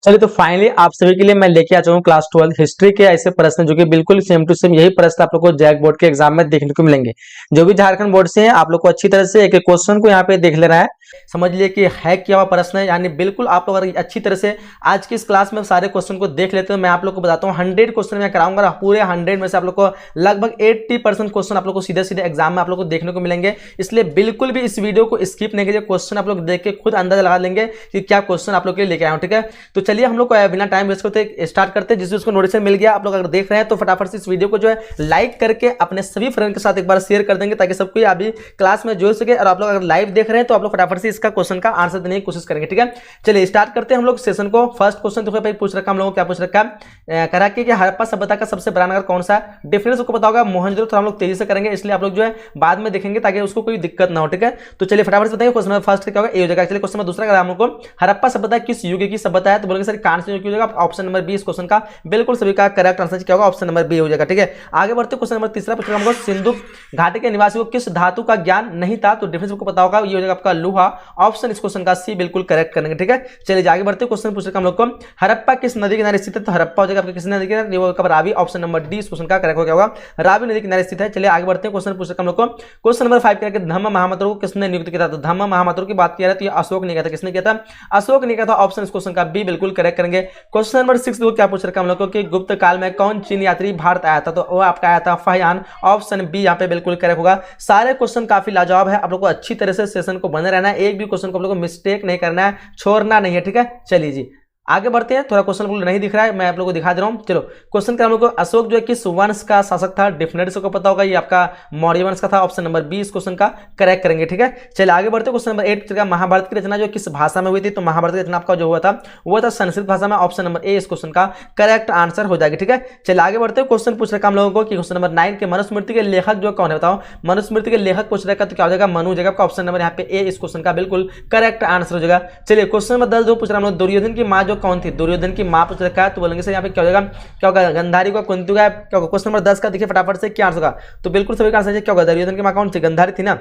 चलिए तो फाइनली आप सभी के लिए मैं लेके आ चुका हूँ क्लास 12 हिस्ट्री के ऐसे प्रश्न जो कि बिल्कुल सेम टू सेम यही प्रश्न आप लोग को जैक बोर्ड के एग्जाम में देखने को मिलेंगे। जो भी झारखंड बोर्ड से हैं आप लोग को अच्छी तरह से एक एक क्वेश्चन को यहाँ पे देख लेना है, समझ लिए कि है क्या हुआ प्रश्न है। यानी बिल्कुल आप लोग अगर अच्छी तरह से आज की इस क्लास में सारे क्वेश्चन को देख लेते हो, मैं आप लोग को बताता हूँ 100 क्वेश्चन मैं कराऊंगा। पूरे 100 में से आप लोग को लगभग 80% क्वेश्चन आप लोग को सीधे सीधे एग्जाम में आप लोग को देखने को मिलेंगे। इसलिए बिल्कुल भी इस वीडियो को स्किप नहीं कीजिए, क्वेश्चन आप लोग देख के खुद अंदाजा लगा लेंगे कि क्या क्वेश्चन आप लोग के लिए लेके आए हो। ठीक है, तो चलिए हम लोग बिना टाइम वेस्ट करते स्टार्ट करते हैं। जिसको नोटिफिकेशन मिल गया, आप लोग अगर देख रहे हैं तो फटाफट से इस वीडियो को जो है लाइक करके अपने सभी फ्रेंड के साथ एक बार शेयर कर देंगे ताकि सबको अभी क्लास में जुड़ सके। और आप लोग अगर लाइव देख रहे हैं तो आप लोग फटाफट से इसका क्वेश्चन का आंसर देने की कोशिश करेंगे। ठीक है, चलिए स्टार्ट करते हैं हम लोग सेशन को। फर्स्ट क्वेश्चन देखो भाई पूछ रखा हम लोगों को, क्या पूछ रखा है, करा कि हड़प्पा सभ्यता का सबसे बड़ा नगर कौन सा है। डिफरेंस को पता होगा, मोहनजोदड़ो थोड़ा हम लोग तेजी से करेंगे इसलिए आप लोग जो है बाद में देखेंगे ताकि उसको कोई दिक्कत ना हो। ठीक है, तो चलिए फटाफट से बताइए क्वेश्चन नंबर फर्स्ट क्या होगा, ए हो जाएगा। चलिए क्वेश्चन नंबर दूसरा करा हम लोग को, हड़प्पा सभ्यता किस युग की सभ्यता है, तो बोलेंगे सर कांस्य युग की हो जाएगा। ऑप्शन नंबर बी इस क्वेश्चन का बिल्कुल सभी का करेक्ट आंसर क्या होगा, ऑप्शन नंबर बी हो जाएगा। ठीक है, आगे बढ़ते क्वेश्चन नंबर तीसरा पूछा हमको, सिंधु घाटी के निवासियों को किस धातु का ज्ञान नहीं था, तो डिफरेंस को पता होगा, ये हो जाएगा आपका लोहा। ऑप्शन इस क्वेश्चन का सी बिल्कुल करेक्ट करेंगे। ठीक है, चलिए आगे बढ़ते क्वेश्चन पूछ रखा हम लोग को, हड़प्पा किस नदी किनारे स्थित है, तो हड़प्पा हो जाएगा आपके किस नदी किनारे, वो कब रावी। ऑप्शन नंबर डी इस क्वेश्चन का करेक्ट हो गया होगा, रावी नदी किनारे स्थित है। चलिए आगे बढ़ते हैं क्वेश्चन पूछ रखा हम लोग को, क्वेश्चन नंबर 5 क्या है, धम्म महामंत्रों को किसने नियुक्त किया था, तो धम्म महामंत्रों की बात किया तो ये अशोक ने किया था। किसने किया था, अशोक ने किया था। ऑप्शन इस क्वेश्चन का बी बिल्कुल करेक्ट करेंगे। क्वेश्चन नंबर 6 देखो क्या पूछ रखा हम लोग को, कि गुप्त काल में कौन चीन यात्री भारत आया था, तो वो आपका आया था फाहियान। ऑप्शन बी यहाँ पे बिल्कुल करेक्ट होगा। सारे क्वेश्चन काफी लाजवाब है, आप लोग को अच्छी तरह से सेशन को बने रहना है, एक भी क्वेश्चन को आप लोग को मिस्टेक नहीं करना है, छोड़ना नहीं है। ठीक है, चलिए जी आगे बढ़ते हैं। थोड़ा क्वेश्चन नहीं दिख रहा है, मैं आप लोगों को दिखा दे रहा हूं। चलो क्वेश्चन क्या हम लोग को, अशोक जो है किस वंश का शासक था, डेफिनेटली सबको पता होगा, ये आपका मौर्य वंश का था। ऑप्शन नंबर बी इस क्वेश्चन का करेक्ट करेंगे। ठीक है, चलिए आगे बढ़ते क्वेश्चन नंबर 8 महाभारत की रचना जो किस भाषा में हुई थी, तो महाभारत की रचना आपका जो हुआ था वो था संस्कृत भाषा में। ऑप्शन नंबर ए इस क्वेश्चन का करेक्ट आंसर हो जाएगी। ठीक है, चलिए आगे बढ़ते क्वेश्चन पूछ रखा हम लोगों को, कि क्वेश्चन नंबर 9 के मनुस्मृति के लेखक जो कौन है, बताओ मनुस्मृति के लेखक पूछ रखा, तो क्या हो जाएगा, मनु हो जाएगा आपका। ऑप्शन नंबर यहाँ पे ए इस क्वेश्चन का बिल्कुल करेक्ट आंसर हो जाएगा। चलिए क्वेश्चन नंबर 10 जो पूछ रहा हम लोग, दुर्योधन की माँ जो कौन थी, दुर्योधन की मां पूछ रखा है, तो बोलेंगे सर यहाँ पे क्या हो जाएगा, क्या होगा, गंधारी को कुंती का क्या होगा। क्वेश्चन नंबर 10 का देखिए फटाफट से क्या आंसर होगा, तो बिल्कुल सभी का आंसर क्या होगा, दुर्योधन की मां कौन थी, गंधारी थी ना।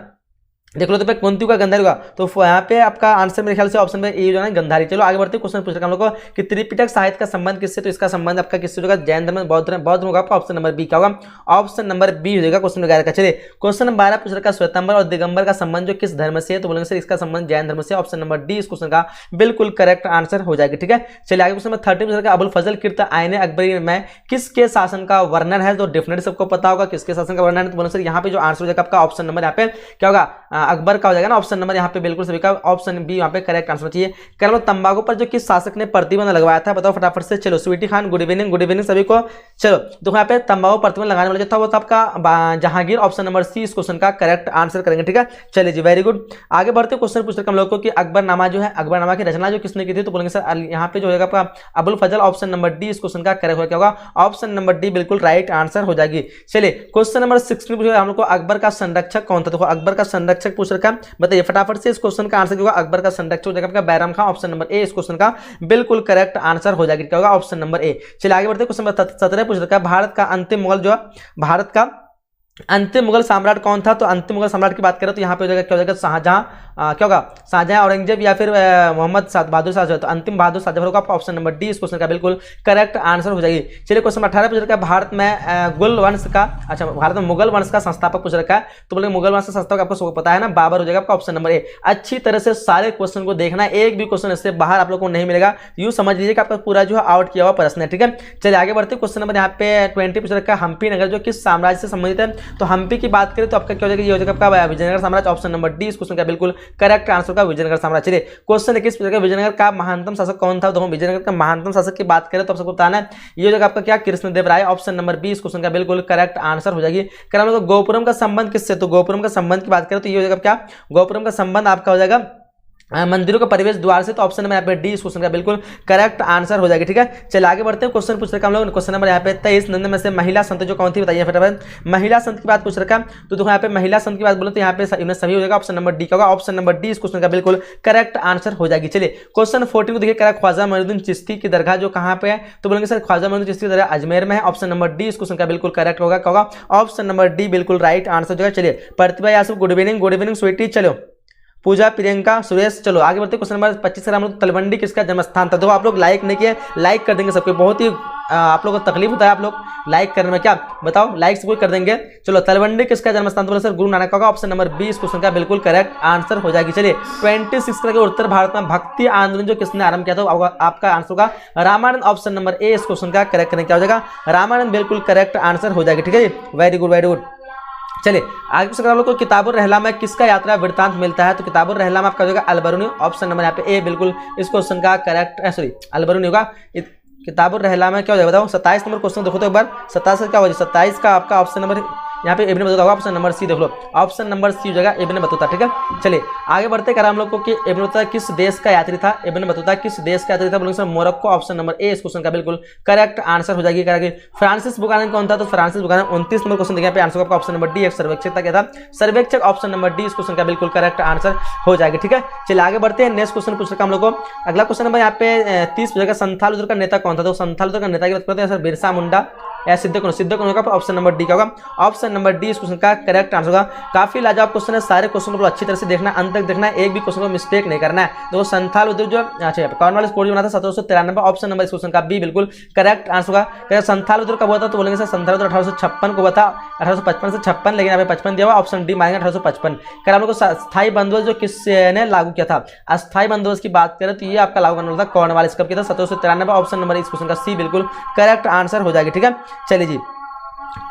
देख लो तो कुंती का गंधारी होगा, तो यहाँ पे आपका आंसर मेरे ख्याल से ऑप्शन में ए जो है गंधारी। चलो आगे बढ़ते क्वेश्चन पूछ रखा हम लोग को, कि त्रिपिटक साहित्य का संबंध किससे, तो इसका संबंध आपका किससे होगा, जैन धर्म बौद्ध धर्म होगा आपका। ऑप्शन नंबर बी क्या होगा, ऑप्शन नंबर बी हो जाएगा क्वेश्चन 11 का। चलिए क्वेश्चन नंबर 12 पूछ रखा, श्वेतांबर और दिगंबर का संबंध जो किस धर्म से है, तो बोलेंगे सर इसका संबंध जैन धर्म से। ऑप्शन नंबर डी इस क्वेश्चन का बिल्कुल करेक्ट आंसर हो जाएगा। ठीक है, चलिए आगे क्वेश्चन नंबर 13 पूछ रखा, अबुल फजल कीर्त आईने अकबरी में किसके शासन का वर्णन है, तो डेफिनेटली सबको पता होगा किसके शासन का वर्णन है, तो बोलेंगे सर यहाँ पे जो आंसर हो जाएगा आपका ऑप्शन नंबर यहाँ पे क्या होगा, अकबर का हो जाएगा ना। ऑप्शन नंबर यहाँ पे बिल्कुल सभी का ऑप्शन बी यहाँ पे करेक्ट आंसर चाहिए। कल तंबाकू पर जो किस शासक ने प्रतिबंध लगवाया था, बताओ फटाफट से। चलो स्वीटी खान, गुड इवनिंग सभी को। चलो तो यहाँ पे तंबाकू प्रतिबंध लगाने वाला जो था वो था आपका जहांगीर। ऑप्शन नंबर सी इस क्वेश्चन का करेक्ट आंसर करेंगे। ठीक है, चलिए जी वेरी गुड। आगे बढ़ते क्वेश्चन पूछ रहे हम लोग को, कि अकबरनामा जो है, अकबरनामा की रचना जो किसने की थी, तो बोलेंगे सर यहाँ पे जो होगा आपका अबुल फजल। ऑप्शन नंबर डी इस क्वेश्चन का करेक्ट होगा, क्या होगा, ऑप्शन नंबर डी बिल्कुल राइट आंसर हो जाएगी। चलिए क्वेश्चन नंबर 16 पूछा हम लोग को, अकबर का संरक्षक कौन था, तो अकबर का संरक्षक पूछ रखा, बताइए फटाफट से। इस क्वेश्चन का आंसर होगा अकबर का संरक्षक हो जाएगा आपका Bairam Khan. Option number A इस क्वेश्चन का बिल्कुल करेक्ट आंसर हो जाएगा, क्या होगा, ऑप्शन नंबर ए। चलिए आगे बढ़ते क्वेश्चन नंबर 17 पूछ रखा है, भारत का अंतिम मुगल जो भारत का अंतिम मुगल सम्राट कौन था, तो अंतिम मुगल सम्राट की बात करें तो यहाँ पे हो जाएगा क्या हो जाएगा, शाहजहां। क्या होगा, शाहजहां, औरंगजेब या फिर मोहम्मद बहादुर शाह, तो अंतिम बहादुर शाह होगा आपका। ऑप्शन नंबर डी इस क्वेश्चन का बिल्कुल करेक्ट आंसर हो जाएगी। चलिए क्वेश्चन नंबर 18 पूछ रखा है, भारत में गुल वंश का, अच्छा भारत में मुगल वंश का संस्थापक पूछ रखा है, तो बोले मुगल वंश का संस्थापक आपको सबको पता है ना, बाबर हो जाएगा आपका। Option number A. अच्छी तरह से सारे क्वेश्चन को देखना है, एक भी क्वेश्चन इससे बाहर आप लोग को नहीं मिलेगा, यूं समझ लीजिए कि आपका पूरा जो है आउट किया हुआ प्रश्न है। ठीक है, चलिए आगे बढ़ते क्वेश्चन नंबर यहाँ पे 20 पूछ रखा है, हम्पी नगर जो किस साम्राज्य से संबंधित है, तो हम्पी की बात करें तो आपका क्या हो जाएगा, ये हो जाएगा आपका विजयनगर साम्राज्य। ऑप्शन नंबर डी इस क्वेश्चन का बिल्कुल करेक्ट आंसर का विजयनगर साम्राज्य। चलिए क्वेश्चन 21 पूछा, विजयनगर का महानतम शासक कौन था, तो विजयनगर का महानतम शासक की बात करें तो आप सबको बताना है, ये हो जाएगा आपका क्या, कृष्णदेव राय। ऑप्शन नंबर बी इस क्वेश्चन का बिल्कुल करेक्ट आंसर हो जाएगी। गोपुरम का संबंध किससे, तो गोपुरम का संबंध की बात करें तो ये हो जाएगा क्या, गोपुरम का संबंध आपका हो जाएगा मंदिरों का परिवेश द्वार से, तो ऑप्शन नंबर यहाँ पे डी इस क्वेश्चन का बिल्कुल करेक्ट आंसर हो जाएगी। ठीक है, चलिए आगे बढ़ते हैं क्वेश्चन पूछ रखा हम लोग, क्वेश्चन नंबर यहाँ पे 23 नंद में से महिला संत जो कौन थी, बताइए फटाफट। महिला संत की बात पूछ रखा, तो देखो यहाँ पे महिला संत की बात बोलो तो यहाँ पे सभी हो जाएगा। ऑप्शन नंबर डी का होगा, ऑप्शन नंबर डी इस क्वेश्चन का बिल्कुल करेक्ट आंसर हो जाएगी। चलिए क्वेश्चन 14 को देखिए, ख्वाजा मोइनुद्दीन चिश्ती की दरगाह जो कहाँ पे है, तो बोलेंगे सर ख्वाजा मोइनुद्दीन चिश्ती की दरगाह अजमेर में है। ऑप्शन नंबर डी इस क्वेश्चन का बिल्कुल करेक्ट होगा, क्या होगा, ऑप्शन नंबर डी बिल्कुल राइट आंसर हो जाएगा। चलिए प्रतिभा यासुफ, गुड इवनिंग स्वीटी। चलो पूजा, प्रियंका, सुरेश। चलो आगे बढ़ते क्वेश्चन नंबर 25 हम लोग तलवंडी किसका जन्म स्थान था। देखो आप लोग लाइक नहीं किए, लाइक कर देंगे सबको, बहुत ही आप लोगों को तकलीफ होता है आप लोग लाइक करने में, क्या बताओ लाइक से कोई कर देंगे। चलो तलवंडी किसका जन्म स्थान था सर, गुरु नानक का। ऑप्शन नंबर बी इस क्वेश्चन का बिल्कुल करेक्ट आंसर हो जाएगी। चलिए 26 के उत्तर भारत में भक्ति आंदोलन जो किसने आरंभ किया था, आपका आंसर होगा रामानंद। ऑप्शन नंबर ए इस क्वेश्चन का करेक्ट करने क्या हो जाएगा, रामानंद बिल्कुल करेक्ट आंसर हो जाएगी। ठीक है, वेरी गुड वेरी गुड। चलिए आगे क्वेश्चन आप लोग को किताबुर रहला में किसका यात्रा वृत्तांत मिलता है, तो किताबुर रहला में आपका हो जाएगा अलबरूनी। ऑप्शन नंबर यहाँ पे ए बिल्कुल इस क्वेश्चन का करेक्ट, सॉरी अलबरूनी होगा। किताबुर रहला में क्या हो जाएगा बताओ, 27 नंबर क्वेश्चन देखो तो एक बार 27 का क्या हो जाएगा, 27 का आपका ऑप्शन नंबर यहाँ पे इब्न बतूता होगा। ऑप्शन नंबर सी देख लो, ऑप्शन नंबर सी हो जाएगा इब्न बतूता। ठीक है, चलिए आगे बढ़ते कर हम लोग को कि इब्न बतूता किस देश का यात्री था, इब्न बतूता किस देश का यात्री था बोलेंगे sir Morocco. Option number A इस क्वेश्चन का बिल्कुल करेक्ट आंसर हो जाएगी। फ्रांसिस बुकानन कौन था, तो फ्रांसिस बुकानन 29 नंबर क्वेश्चन देखिए पे आंसर आपका ऑप्शन नंबर डी एक सर्वेक्षक क्या था, सर्वेक्षक। ऑप्शन नंबर डी इस क्वेश्चन का बिल्कुल करेक्ट आंसर हो जाएगी। ठीक है, चलिए आगे बढ़ते हैं, नेक्स्ट क्वेश्चन पूछ रखा हम लोग को। अगला क्वेश्चन नंबर यहाँ पे 30 पूछेगा संथाल उधर का नेता कौन था, तो संथाल उधर का नेता की बात करते हैं सर बिरसा मुंडा या सिद्ध कौन होगा। ऑप्शन नंबर डी क्या होगा, ऑप्शन नंबर डी इस क्वेश्चन का करेक्ट आंसर होगा। काफी लाजवाब क्वेश्चन है, सारे क्वेश्चन को अच्छी तरह से देखना, अंत तक देखना है, एक भी क्वेश्चन को मिस्टेक नहीं करना है। तो संथाल उधर जो अच्छा कॉर्नवालिस कोड बना था 1793। ऑप्शन नंबर इस क्वेश्चन का बी बिल्कुल करेक्ट आंसर होगा। संथाल उधर कब हुआ था, तो बोलेंगे सर संथाल उधर 1856 को हुआ था, 1855 से 56, लेकिन यहाँ पे 55 दिया हुआ। ऑप्शन डी मांगेंगे 1855। कर हम लोग को स्थायी बंदोबस्त जो किसने लागू किया था, अस्थायी बंदोबस्त की बात करें तो ये आपका लागू करना था कॉर्नवालिस कब किया था, 1793। ऑप्शन नंबर इस क्वेश्चन का सी बिल्कुल करेक्ट आंसर हो जाएगी। ठीक है, चलिए जी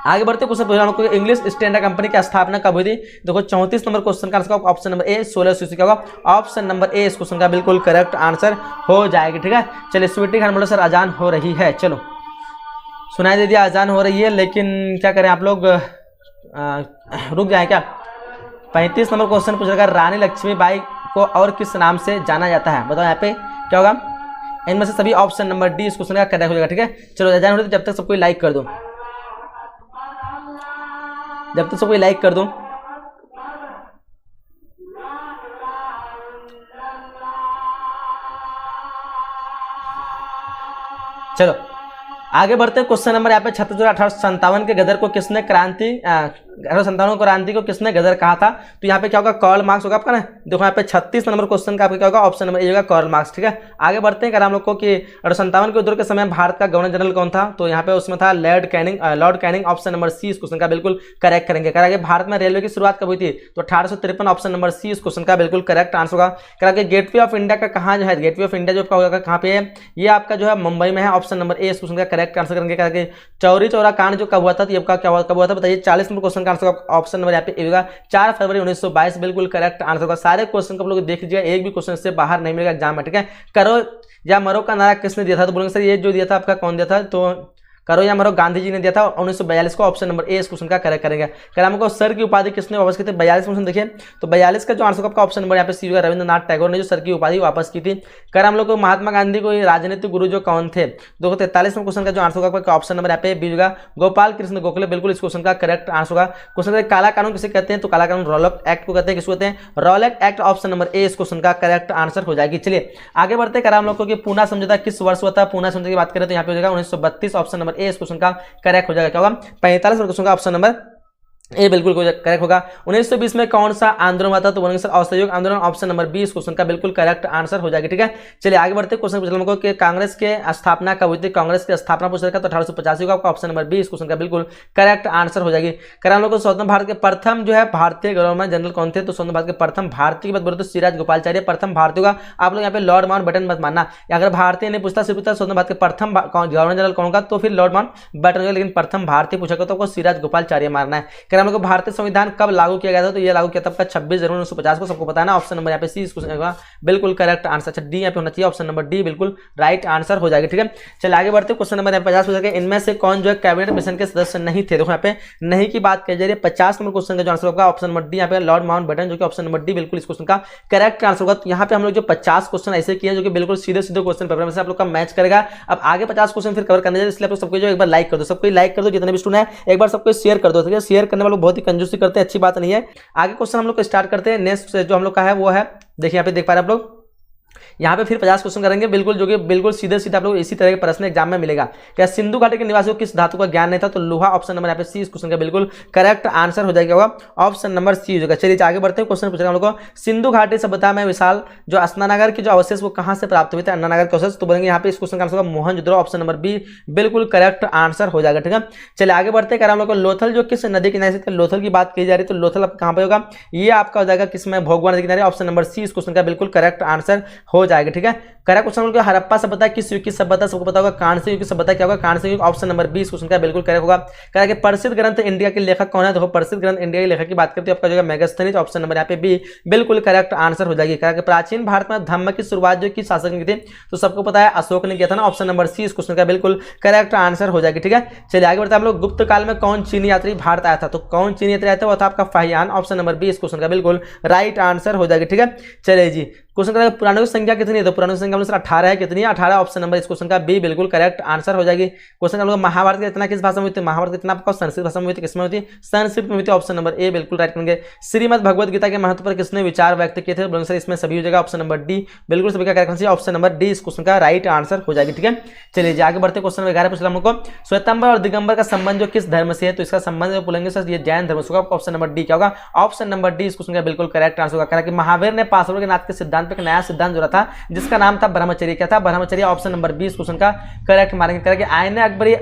आगे बढ़ते क्वेश्चन पूछ रहा हूं इंग्लिश स्टैंडर्ड कंपनी की स्थापना कब हुई थी। देखो 34 नंबर क्वेश्चन का आंसर ऑप्शन नंबर ए 1600 का होगा। ऑप्शन नंबर ए इस क्वेश्चन का बिल्कुल करेक्ट आंसर हो जाएगी। ठीक है, चलिए स्वीटी खान बोलो सर अजान हो रही है। चलो सुनाई दे दिया अजान हो रही है, लेकिन क्या करें आप लोग रुक जाए क्या। 35 नंबर क्वेश्चन पूछ रहा रानी लक्ष्मीबाई को और किस नाम से जाना जाता है, बताओ यहाँ पे क्या होगा। इनमें से सभी ऑप्शन नंबर डी इस क्वेश्चन का करेक्ट हो जाएगा। ठीक है, चलो अजान हो रही है, जब तक सबको लाइक कर दो, जब तक सबको लाइक कर दो। चलो आगे बढ़ते हैं क्वेश्चन नंबर यहाँ पे 36 1857 के गदर को किसने क्रांति 1857 क्रांति को किसने गदर कहा था, तो यहाँ पे क्या होगा कार्ल मार्क्स होगा आपका ना। देखो यहाँ पे 36 नंबर क्वेश्चन का आपका क्या होगा, ऑप्शन नंबर ए होगा कार्ल मार्क्स। ठीक है, आगे बढ़ते हैं हम लोग को कि 1857 के युद्ध के समय भारत का गवर्नर जनरल कौन था, तो यहाँ पे उसमें था Lord Canning. Option number C इस क्वेश्चन का बिल्कुल करेक्ट करेंगे। करागे भारत में रेलवे की शुरुआत कब हुई थी, तो 1853। ऑप्शन नंबर सी इस क्वेश्चन का बिल्कुल करेक्ट आंसर होगा। करागे गेटवे ऑफ इंडिया का कहाँ जो है, गेटवे ऑफ इंडिया जो आपका होगा कहाँ पे है, ये आपका जो है मुंबई में है। ऑप्शन नंबर ए इस क्वेश्चन का करेक्ट आंसर करेंगे। करागे चौरी चौरा कांड जो कब हुआ था, तो ये कब हुआ था बताइए। 40 नंबर क्वेश्चन का आंसर ऑप्शन नंबर यहाँ पे होगा 4 फरवरी 1922 बिल्कुल करेक्ट आंसर होगा। सारे क्वेश्चन को आप लोग देख लीजिएगा, एक भी क्वेश्चन से बाहर नहीं मिलेगा एग्जाम में। ठीक है, करो या मरो का नारा किसने दिया था, तो बोलेंगे सर ये जो दिया था आपका कौन दिया था, तो करो या मरो गांधी जी ने दिया था 1942 को। ऑप्शन नंबर ए इस क्वेश्चन का करेक्ट करेंगे। कल हमको सर की उपाधि किसने वापस की थी, 42 क्वेश्चन देखिए, तो 42 का जो आंसर आपका ऑप्शन नंबर यहाँ पे सी होगा, रविंद्रनाथ टैगोर ने जो सर की उपाधि वापस की थी। कर हम लोग को महात्मा गांधी को राजनीतिक गुरु जो कौन थे, 243 क्वेश्चन का जो आंसर होगा ऑप्शन नंबर यहाँ पे बी होगा, गोपाल कृष्ण गोखले बिल्कुल इस क्वेश्चन का करेक्ट आंसर होगा। क्वेश्चन काला कानून किसे कहते हैं, तो काला कानून रॉलेट एक्ट को कहते हैं, किसको कहते हैं, Rowlatt act. Option number A इस क्वेश्चन का करेक्ट आंसर हो जाएगी। चलिए आगे बढ़ते कर हम लोग को कि पूना समझौता किस वर्ष हुआ था, पूना समझौते की बात करें तो यहाँ पे हो जाएगा 1932। ऑप्शन नंबर ए इस क्वेश्चन का करेक्ट हो जाएगा। क्या होगा 45 क्वेश्चन का ऑप्शन नंबर ए बिल्कुल करेक्ट होगा। 1920 में कौन सा आंदोलन हुआ था, तो बोलेंगे सर असहयोग आंदोलन। ऑप्शन नंबर बी इस क्वेश्चन का बिल्कुल करेक्ट आंसर हो जाएगी। ठीक है, चलिए आगे बढ़ते क्वेश्चन पूछ रहा हूं कि कांग्रेस के स्थापना कब हुई थी, कांग्रेस की स्थापना पूछ रखा तो 1885 का। ऑप्शन नंबर बी इस क्वेश्चन का बिल्कुल करेक्ट आंसर हो जाएगी। हम लोग को स्वतंत्र भारत के प्रथम जो है भारतीय गवर्नर जनरल कौन थे, तो स्वतंत्र भारत के प्रथम भारतीय की बात बोले तो सिराज गोपालाचार्य प्रथम भारतीय होगा। आप लोग यहाँ पे लॉर्ड माउंटबेटन मत मानना, अगर भारतीय नहीं पूछता सिर्फ स्वतंत्र भारत के प्रथम गवर्नर जनरल कौन होगा, तो फिर लॉर्ड माउंटबेटन होगा, लेकिन प्रथम भारतीय पूछा तो सिराज गोपालाचार्य मारना है। हम लोग को भारतीय संविधान कब लागू किया गया था, तो ये लागू किया था आपका 26 जनवरी 1950 को, सबको पता है ना। ऑप्शन नंबर यहाँ पे सी इस क्वेश्चन का बिल्कुल करेक्ट आंसर। अच्छा डी यहाँ पे होना चाहिए, ऑप्शन नंबर डी बिल्कुल राइट आंसर हो जाएगा। ठीक है, चलिए आगे बढ़ते क्वेश्चन नंबर 50 हो जाएगा, इनमें से कौन जो है कैबिनेट मिशन के सदस्य नहीं थे। देखो यहाँ पे नहीं की बात की जा रही है। 50 नंबर क्वेश्चन का जो आंसर होगा ऑप्शन नंबर डी यहाँ पे लॉर्ड माउंटबेटन, जो कि ऑप्शन नंबर डी बिल्कुल इस क्वेश्चन का करेक्ट आंसर होगा। तो यहाँ पे हम लोग जो 50 क्वेश्चन ऐसे किए जो कि बिल्कुल सीधे सीधे क्वेश्चन पेपर में से आप लोग का मैच करेगा। अब आगे 50 क्वेश्चन फिर कवर करने जाए, इसलिए आप लोग सबको जो एक बार लाइक कर दो, सबको लाइक कर दो, जितने भी स्टूडेंट है एक बार सबको शेयर कर दो। ठीक है, शेयर करने वाले बहुत ही कंजूसी करते हैं, अच्छी बात नहीं है। आगे क्वेश्चन हम लोग स्टार्ट करते हैं। नेक्स्ट जो हम लोग का है वो है, देखिए यहाँ पे देख पा रहे हैं आप लोग, यहाँ पे फिर 50 क्वेश्चन करेंगे बिल्कुल, जो कि बिल्कुल सीधे सीधे आप लोग इसी तरह के प्रश्न एग्जाम में मिलेगा। क्या सिंधु घाटी के निवासियों को किस धातु का ज्ञान नहीं था? तो लोहा। ऑप्शन नंबर यहाँ पे सी इस क्वेश्चन का बिल्कुल करेक्ट आंसर हो जाएगा, होगा ऑप्शन नंबर सी हो जाएगा। चलिए आगे बढ़ते हैं, क्वेश्चन पूछेगा हम लोग को, सिंधु घाटी सभ्यता में विशाल जो अस्नानगर के जो अवशेष वो कहां से प्राप्त हुए थे? अन्नानगर के अवशेष। तो बोलेंगे यहाँ पे इस क्वेश्चन का आंसर होगा मोहनजोदड़ो। ऑप्शन नंबर बी बिल्कुल करेक्ट आंसर हो जाएगा। ठीक है, चलिए आगे बढ़ते हैं। हम लोग को लोथल जो किस नदी किनारे से, लोथल की बात की जा रही है, तो लोथल कहां पे होगा? ये आपका हो जाएगा किसमें? भोगवा नदी किनारे। ऑप्शन नंबर सी इस क्वेश्चन का बिल्कुल करेक्ट आंसर हो जाएगा। ठीक है, करेक्ट क्वेश्चन। हड़प्पा सभ्यता किस युग की सभ्यता? सबको पता होगा कांस्य युग की सभ्यता क्या होगा? कांस्य युग। ऑप्शन नंबर बी इस क्वेश्चन का बिल्कुल करेक्ट होगा। कहा कि प्रसिद्ध ग्रंथ इंडिया के लेखक कौन है? देखो प्रसिद्ध ग्रंथ इंडिया के लेखक की बात करते हैं आपका जो है मेगास्थनीज। ऑप्शन नंबर यहाँ पे बी बिल्कुल करेक्ट आंसर हो जाएगी। कहा कि प्राचीन भारत में धम्म की शुरुआत जो किस शासक ने की थी? तो सबको पता है अशोक ने किया था ना। ऑप्शन नंबर सी इस क्वेश्चन का बिल्कुल करेक्ट आंसर हो जाएगी। ठीक है, चलिए आगे बढ़ते हैं हम लोग। गुप्त काल में कौन चीनी यात्री भारत आया था? तो कौन चीनी यात्री आया था? वो था आपका फाहियान। ऑप्शन नंबर बी इस क्वेश्चन का बिल्कुल राइट आंसर हो जाएगी। ठीक है, चलिए जी क्वेश्चन का पुराणों की संख्या कितनी है? तो पुराणों की संख्या अनुसार 18 है। कितनी है? 18। ऑप्शन नंबर इस क्वेश्चन का बी बिल्कुल करेक्ट आंसर हो जाएगी। क्वेश्चन हम लोग महाभारत की रचना किस भाषा में हुई थी? महाभारत की रचना आपको संस्कृत भाषा में हुई थी। किसमें हुई थी? संस्कृत में हुई थी। ऑप्शन नंबर ए बिल्कुल राइट करेंगे। श्रीमद् भगवद गीता के महत्व पर किसने विचार व्यक्त किए थे? बोलेंगे सर इसमें सभी हो जाएगा। ऑप्शन नंबर डी बिल्कुल सभी का करेक्ट है। ऑप्शन नंबर डी इस क्वेश्चन का राइट आंसर हो जाएगी। ठीक है, चलिए आगे बढ़ते क्वेश्चन नंबर 11 पूछा हमको, श्वेतांबर और दिगंबर का संबंध जो किस धर्म से है? तो इसका संबंध बोलेंगे सर ये जैन धर्म से होगा। ऑप्शन नंबर डी क्या होगा? ऑप्शन नंबर डी इस क्वेश्चन का बिल्कुल करेक्ट आंसर होगा। कि महावीर ने पार्श्व के नाथ के सिद्धांत पर एक नया सिद्धांत जोड़ा था जिसका नाम था ब्रह्मचर्य। क्या था? ब्रह्मचर्य। ऑप्शन नंबर 20 क्वेश्चन का करेक्ट मारेंगे। करेक्ट आईने अकबरी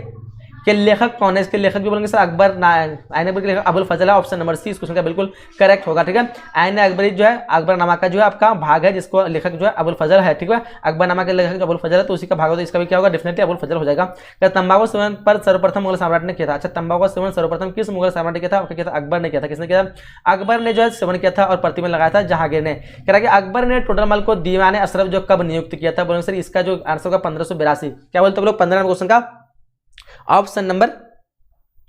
के लेखक कौन है? इसके लेखक भी बोलेंगे सर अकबर आईने अकबरी के लेखक अबुल फजल है। ऑप्शन नंबर सी इस क्वेश्चन का बिल्कुल करेक्ट होगा। ठीक है, आईने अकबरी जो है अकबरनामा का जो है आपका भाग है जिसको लेखक जो है अबुल फजल है। ठीक है, अकबरनामा के लेखक जो अबुल फजल है तो उसी का भाग होता है, इसका भी क्या होगा? डेफिनेटली अबुल फजल हो जाएगा। क्या तंबाकू सेवन पर सर्वप्रथम मुगल सम्राट ने किया था? अच्छा, तंबाकू सेवन सर्वप्रथम किस मुगल सम्राट ने किया था? किया था अकबर ने किया था। किसने किया था? अकबर ने जो है सेवन किया था और प्रतिबंध लगाया था जहांगीर ने। कह रहा कि अकबर ने टोडरमल को दीवाने अशरफ जो कब नियुक्त किया था? बोलेंगे सर इसका जो आंसर होगा 1582। क्या बोलते हैं लोग? 15 क्वेश्चन का ऑप्शन नंबर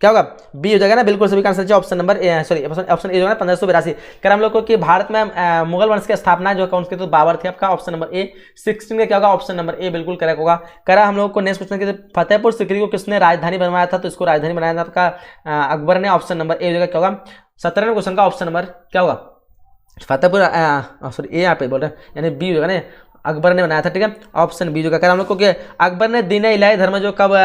क्या होगा? बी हो जाएगा ना। बिल्कुल सभी का आंसर है option number sorry option A होगा ना 1582। कर हम लोग को कि भारत में मुगल वंश की स्थापना जो कौन सी? तो बाबर थे आपका। ऑप्शन नंबर ए 16 का क्या होगा? ऑप्शन नंबर ए बिल्कुल करेक्ट होगा। करा हम लोग को नेक्स्ट क्वेश्चन के फतेहपुर सीकरी को किसने राजधानी बनवाया था? तो इसको राजधानी बनाया था आपका अकबर ने। ऑप्शन नंबर ए हो जाएगा क्या होगा? 17वें क्वेश्चन का ऑप्शन नंबर क्या होगा? फतेहपुर सॉरी ए यहाँ पे बोल रहे हैं यानी बी होगा ना, अकबर ने बनाया था। ठीक है, ऑप्शन बी जो का हम लोग को अकबर ने दीन इलाही धर्म जो कब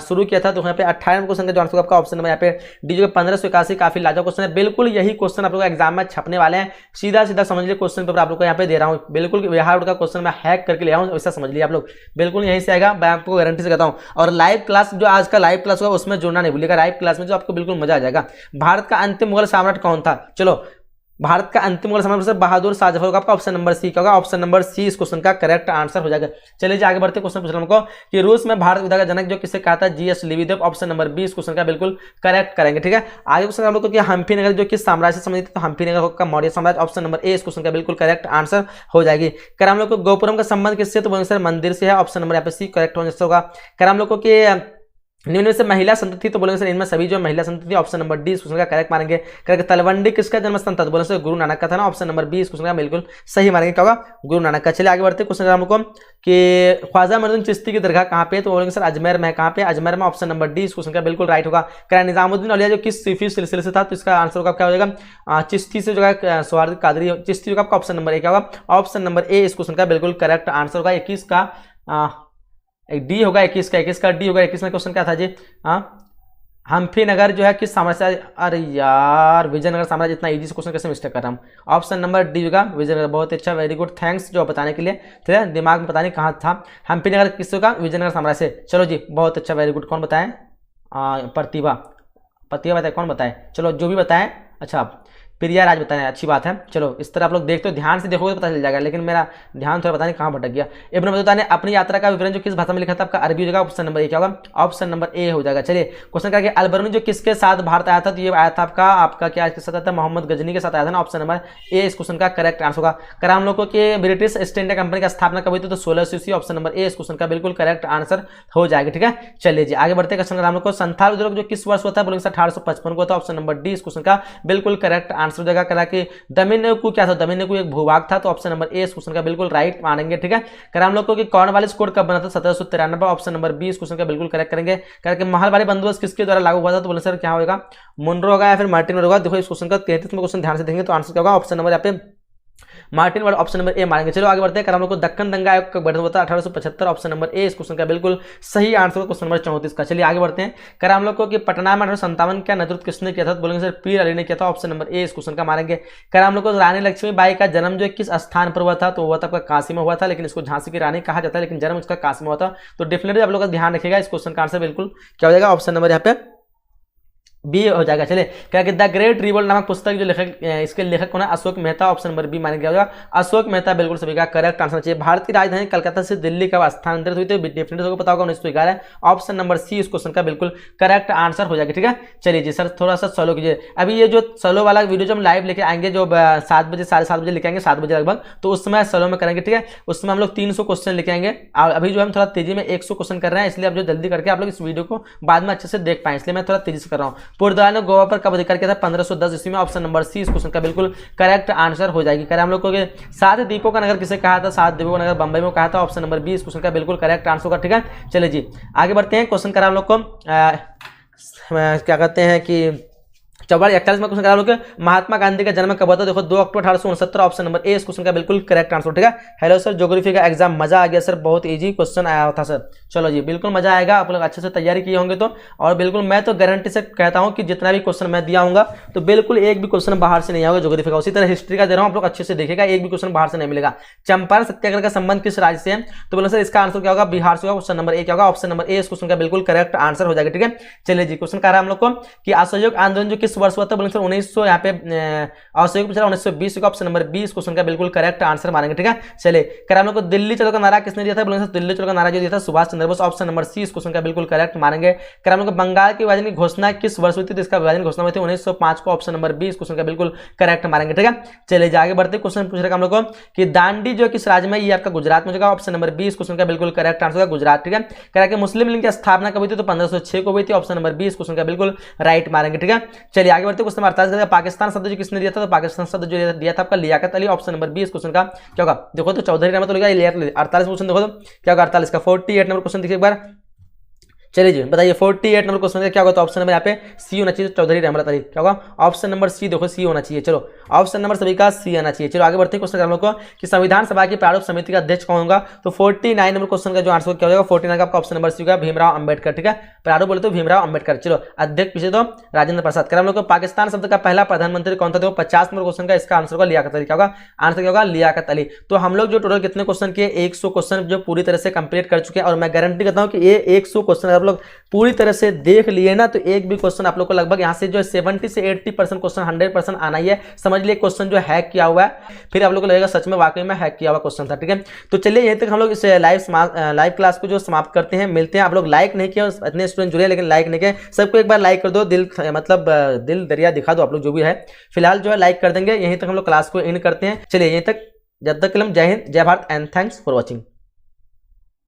शुरू किया था? तो यहाँ पे 18वें क्वेश्चन का जो आंसर आपका ऑप्शन नंबर यहाँ पे डी जो 1581। काफी लाजवाब क्वेश्चन है। बिल्कुल यही क्वेश्चन आप लोग एग्जाम में छपने वाले हैं। सीधा सीधा समझ लिया क्वेश्चन पेपर आप लोग को यहाँ पे दे रहा हूँ। बिल्कुल बिहार बोर्ड का क्वेश्चन मैं हैक करके ले आऊँ, वैसा समझ लिया आप लोग। बिल्कुल यहीं से आएगा, मैं आपको गारंटी से कहता हूँ। और लाइव क्लास जो आज का लाइव क्लास होगा उसमें जुड़ना नहीं भूलिएगा। लाइव क्लास में जो आपको बिल्कुल मजा आ जाएगा। भारत का अंतिम मुगल सम्राट कौन था? चलो, भारत का अंतिम मुगल सम्राट बहादुर शाह जफर होगा। आपका ऑप्शन नंबर सी क्या होगा? ऑप्शन नंबर सी इस क्वेश्चन का करेक्ट आंसर हो जाएगा। चलिए आगे बढ़ते क्वेश्चन पूछ रहा हूं हमको कि रूस में भारत विधा का जनक जो किसे कहा था? जीएस लिविदेव। ऑप्शन नंबर बी इस क्वेश्चन का बिल्कुल करेक्ट करेंगे। ठीक है, आगे क्वेश्चन हम लोग को कि हम्पी नगर जो किस साम्राज्य से संबंधित? तो हम्पी नगर का मौर्य साम्राज्य। ऑप्शन नंबर ए इस क्वेश्चन का बिल्कुल करेक्ट आंसर हो जाएगी। कर हम लोग को गोपुरम का संबंध किससे? तो बोलेंगे सर मंदिर से है। ऑप्शन नंबर यहाँ पे सी करेक्ट होगा। कर हम लोग को कि निम्न में से महिला संतति? तो बोलेंगे सर इनमें सभी जो महिला संतति। ऑप्शन नंबर डी इस क्वेश्चन का करेक्ट मारेंगे। करके तलवंडी किसका जन्म स्थान था? तो बोलेंगे सर गुरु नानक का था ना। ऑप्शन नंबर बी इस क्वेश्चन का बिल्कुल सही मारेंगे। क्या होगा? गुरु नानक का। चलिए आगे बढ़ते क्वेश्चन हमको कि ख्वाजा मोइनुद्दीन चिश्ती की दरगाह कहाँ पे? तो बोलेंगे सर अजमेर में। कहाँ पे? अजमेर में। ऑप्शन नंबर डी इस क्वेश्चन का बिल्कुल राइट होगा। क्या निजामुद्दीन औलिया जो किस सूफी सिलसिले से था? तो इसका आंसर होगा क्या हो जाएगा? चिश्ती से जो है सवारद कादरी चिश्ती होगा। आपका ऑप्शन नंबर ए क्या होगा? ऑप्शन नंबर ए इस क्वेश्चन का बिल्कुल करेक्ट आंसर होगा। 21 का डी होगा। 21 का डी होगा। 21 में क्वेश्चन क्या था जी? हम्पी नगर जो है किस साम्राज्य? अरे यार विजयनगर साम्राज्य। इतना इजी से क्वेश्चन कैसे मिस्टेक कर रहा हूँ? ऑप्शन नंबर डी होगा विजयनगर। बहुत अच्छा, वेरी गुड, थैंक्स जो बताने के लिए। ठीक है, दिमाग में पता नहीं कहाँ था। हम्पी नगर किस होगा? विजयनगर साम्राज्य से। चलो जी बहुत अच्छा, वेरी गुड। कौन बताएं? प्रतिभा बताए। कौन बताए? चलो जो भी बताएं। अच्छा प्रिया राज बताएं, अच्छी बात है। चलो इस तरह आप लोग देखते हो, ध्यान से देखोगे तो पता चल जाएगा, लेकिन मेरा ध्यान थोड़ा पता नहीं कहाँ भटक गया। इब्न बतूता ने अपनी यात्रा का विवरण जो किस भाषा में लिखा था? आपका अरबी हो जाएगा। ऑप्शन नंबर ए क्या होगा? ऑप्शन नंबर ए हो जाएगा। चलिए क्वेश्चन करके अलबरूनी जो किसके साथ भारत आया था? तो ये आया था आपका क्या किसके साथ आया था? मोहम्मद गजनी के साथ आया था ना। ऑप्शन नंबर ए इस क्वेश्चन का करेक्ट आंसर होगा। कर हम लोग को कि ब्रिटिश ईस्ट इंडिया कंपनी का स्थापना कब हुई थी? तो 1600 ईस्वी। ऑप्शन नंबर ए इस क्वेश्चन का बिल्कुल करेक्ट आंसर हो जाएगा। ठीक है, चलिए जी आगे बढ़ते क्वेश्चन हम लोग को संथाल उद्योग जो किस वर्ष हुआ था? बोलेंगे 1855 को था। ऑप्शन नंबर डी इस क्वेश्चन का बिल्कुल करेक्ट आंसर हो जाएगा। करा कि दमिनकू क्या था? दमिनकू एक भूभाग था। तो ऑप्शन नंबर ए इस क्वेश्चन का बिल्कुल राइट मानेंगे। ठीक है, कर हम लोग को कि कॉर्नवालिस कोड कब बना था? 1793। ऑप्शन नंबर बी इस क्वेश्चन का बिल्कुल करेक्ट करेंगे। करके महलबारी बंदोबस्त किसके द्वारा लागू हुआ था? तो बोले सर क्या होगा? मुनरो होगा या फिर मार्टिन होगा? देखो इस क्वेश्चन का 33वां क्वेश्चन ध्यान से देखेंगे तो आंसर क्या होगा? ऑप्शन नंबर यहाँ पे Martin word option number A मारेंगे। चलो आगे बढ़ते हैं। हम लोग को दक्कन दंगा आयोग का गठन हुआ था 1875, ऑप्शन नंबर ए इस क्वेश्चन का बिल्कुल सही आंसर क्वेश्चन नंबर 34 का। चलिए आगे बढ़ते हैं। कर हम लोग को कि पटना में 1857 का नेतृत्व किसने किया था, तो बोलेंगे सर पीर अली ने किया था, ऑप्शन नंबर ए इस क्वेश्चन का मारेंगे। कर हम लोग को रानी लक्ष्मीबाई का जन्म जो किस स्थान पर हुआ था, तो हुआ था आपका काशी में हुआ था, लेकिन इसको झांसी की रानी कहा जाता है, लेकिन जन्म उसका काशी में हुआ था। तो डेफिनेटली आप लोग का ध्यान रखिएगा, इस क्वेश्चन का आंसर बिल्कुल क्या हो जाएगा, ऑप्शन नंबर यहाँ पे बी हो जाएगा। चलिए क्या कि द ग्रेट रिवोल्ट नामक पुस्तक जो लेखक इसके लेखक कौन है, Ashok Mehta, option number B मानेंगे होगा अशोक मेहता, बिल्कुल सभी का करेक्ट आंसर चाहिए। भारतीय राजधानी कलकत्ता से दिल्ली कब स्थानांतरित हुई थी, डेफिनेटली सबको पता होगा 1911, ऑप्शन नंबर सी इस क्वेश्चन का बिल्कुल करेक्ट आंसर हो जाएगा। ठीक है, चलिए जी सर थोड़ा सा सोलो कीजिए। अभी ये जो सोलो वाला वीडियो जो हम लाइव लेके आएंगे, जो 7 बजे 7:30 बजे लेके आएंगे, 7 बजे लगभग, तो उस समय सोलो में करेंगे। ठीक है, उसमें हम लोग 300 क्वेश्चन लेके आएंगे। अभी जो हम थोड़ा तेजी में 100 क्वेश्चन कर रहे हैं, इसलिए आप जो जल्दी करके आप लोग इस वीडियो को बाद में अच्छे से देख पाए, इसलिए मैं थोड़ा तेजी से कर रहा हूँ। पुर्तगाल ने गोवा कब अधिकार किया था, 1510 ईस्वी में, ऑप्शन नंबर सी इस क्वेश्चन का बिल्कुल करेक्ट आंसर हो जाएगी। हम लोग को 7 द्वीपों का नगर किसे कहा था, 7 द्वीपों का नगर बंबई में कहा था, ऑप्शन नंबर बी इस क्वेश्चन का बिल्कुल करेक्ट आंसर होगा। ठीक है, चलिए जी आगे बढ़ते हैं। क्वेश्चन करा हम लोग को क्या कहते हैं कि 41 में क्वेश्चन करा लोग महात्मा गांधी का जन्म कब हुआ था, देखो 2 अक्टूबर 1869, ऑप्शन नंबर ए इस क्वेश्चन का बिल्कुल करेक्ट आंसर। ठीक है, हेलो सर ज्योग्राफी का एग्जाम मजा आ गया सर, बहुत इजी क्वेश्चन आया था सर। चलो जी बिल्कुल मजा आएगा, आप लोग अच्छे से तैयारी किए होंगे तो, और बिल्कुल मैं तो गारंटी से कहता हूं कि जितना भी क्वेश्चन मैं दिया हूंगा तो बिल्कुल एक भी क्वेश्चन बाहर से नहीं आएगा ज्योग्राफी का। उसी तरह हिस्ट्री का दे रहा हूं, आप लोग अच्छे से देखिएगा, एक भी क्वेश्चन बाहर से नहीं मिलेगा। चंपारण सत्याग्रह का संबंध किस राज्य से है, तो बोले सर इसका आंसर क्या होगा, बिहार से होगा, क्वेश्चन नंबर ए क्या होगा, ऑप्शन नंबर ए इस क्वेश्चन का बिल्कुल करेक्ट आंसर हो जाएगा। ठीक है, चलिए जी क्वेश्चन कह रहा है हम लोग को कि असहयोग आंदोलन जो किस वर्ष हुआ था, बोले सर 1900 यहाँ पे असहयोग पूछा 1920 का, ऑप्शन नंबर बी इस क्वेश्चन का बिल्कुल करेक्ट आंसर मानेंगे। ठीक है, चलिए कर हम लोग को दिल्ली चलो का नारा किसने दिया था, बोलेंगे दिल्ली चलो का नारा जो दिया था Subhash Chandra Bose, option number C इस क्वेश्चन का बिल्कुल करेक्ट मानेंगे। कर हम लोग को बंगाल की विभाजन की घोषणा किस वर्ष हुई थी, तो इसका विभाजन घोषणा हुई थी 1905 को, ऑप्शन नंबर बी इस क्वेश्चन का बिल्कुल करेक्ट मानेंगे। ठीक है, चलिए आगे बढ़ते क्वेश्चन पूछ रहे हम लोग को कि दांडी जो किस राज्य में, ये आपका गुजरात में होगा, ऑप्शन नंबर बी इस क्वेश्चन का बिल्कुल करेक्ट आंसर होगा गुजरात। ठीक है, कह कि मुस्लिम लीग की स्थापना कब हुई थी, तो 1506 को हुई थी, ऑप्शन नंबर बी इस क्वेश्चन का बिल्कुल राइट मारेंगे। ठीक है, चलिए आगे बढ़ते क्वेश्चन 48 पाकिस्तान शब्द जो किसने दिया था, तो पाकिस्तान शब्द जो दिया था आपका Liaquat Ali, option number B इस क्वेश्चन का क्या होगा, देखो तो चौधरी रहमत तो 48 क्वेश्चन देखो तो क्या होगा 48 का 48 नंबर क्वेश्चन देखिए एक बार। चलिए जी बताइए 48 नंबर क्वेश्चन क्या होगा, तो ऑप्शन नंबर यहाँ पे सी होना चाहिए, चौधरी रहमत अली क्या होगा, ऑप्शन नंबर सी देखो सी होना चाहिए। चलो ऑप्शन नंबर सभी का सी आना चाहिए। चलो आगे बढ़ते हैं क्वेश्चन हम लोग को कि संविधान सभा की प्रारूप समिति का अध्यक्ष कौन होगा, तो 49 नंबर क्वेश्चन का जो आंसर क्या हो जाएगा 49 का आपका ऑप्शन नंबर सी होगा भीमराव अंबेडकर। ठीक है, प्रारूप बोले तो भीमराव अंबेडकर। चलो अध्यक्ष पीछे तो राजेंद्र प्रसाद। कर हम लोग को पाकिस्तान शब्द का पहला प्रधानमंत्री कौन था, तो 50 नंबर क्वेश्चन का इसका आंसर होगा लियाकत अली। क्या होगा आंसर, क्या होगा लियाकत अली। तो हम लोग जो टोटल कितने क्वेश्चन किए 100 क्वेश्चन जो पूरी तरह से कंप्लीट कर चुके हैं, और मैं गारंटी करता हूं कि ये 100 क्वेश्चन आप लोग पूरी तरह से देख लिए ना, तो एक भी क्वेश्चन आप लोग को लगभग यहाँ से जो 70 से 80% क्वेश्चन 100% आना ही है। समझ लिए क्वेश्चन जो हैक किया हुआ है, फिर आप लोग को लगेगा सच में वाकई में हैक किया हुआ क्वेश्चन था। ठीक है, तो चलिए यहीं तक हम लोग इस लाइव क्लास को जो समाप्त करते हैं, मिलते हैं। आप लोग लाइक नहीं किया, इतने स्टूडेंट जुड़े लेकिन लाइक नहीं किए, सबको एक बार लाइक कर दो, दिल मतलब दिल दरिया दिखा दो आप लोग जो भी है, फिलहाल जो है लाइक कर देंगे। यहीं तक हम लोग क्लास को इन करते हैं। चलिए यहीं तक, जब तक के लिए जय हिंद जय Bharat and thanks for watching.